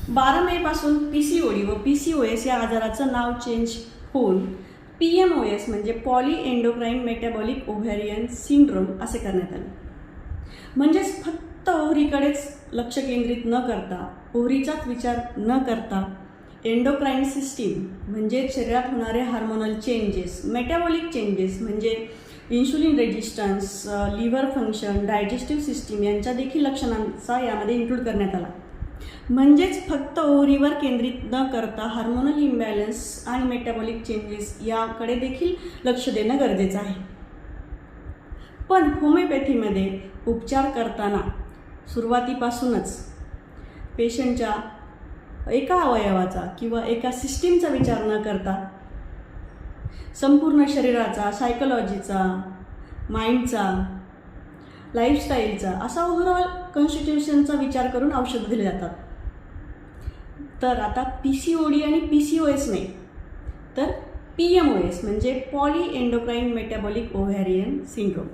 12 मे पासून PCOD व PCOS या आजाराचं नाव चेंज होऊन PMOS म्हणजे poly endocrine metabolic ovarian syndrome असे करण्यात आले. म्हणजेच फक्त ओव्हरीकडेच लक्ष केंद्रित न करता, ओव्हरीचाच विचार न करता एंडोक्राइन सिस्टीम म्हणजे शरीरात होणारे हार्मोनल चेंजेस, मेटाबॉलिक चेंजेस म्हणजे insulin resistance, liver function, digestive system यांच्या देखील लक्षणांचा यामध्ये इन्क्लूड करण्यात आला. म्हणजेच फक्त ओव्हरीवर केंद्रित न करता हार्मोनल इम्बॅलन्स आणि मेटाबॉलिक चेंजेस याकडे देखील लक्ष देणं गरजेचं आहे. पण होमिओपॅथीमध्ये उपचार करताना सुरुवातीपासूनच पेशंटच्या एका अवयवाचा किंवा एका सिस्टीमचा विचार न करता संपूर्ण शरीराचा, सायकोलॉजीचा, माइंडचा, लाईफस्टाईलचा असा ओव्हरऑल कॉन्स्टिट्यूशनचा विचार करून औषध दिले जातात. तर आता PCOD आणि PCOS नाही तर PMOS म्हणजे poly endocrine metabolic ovarian syndrome.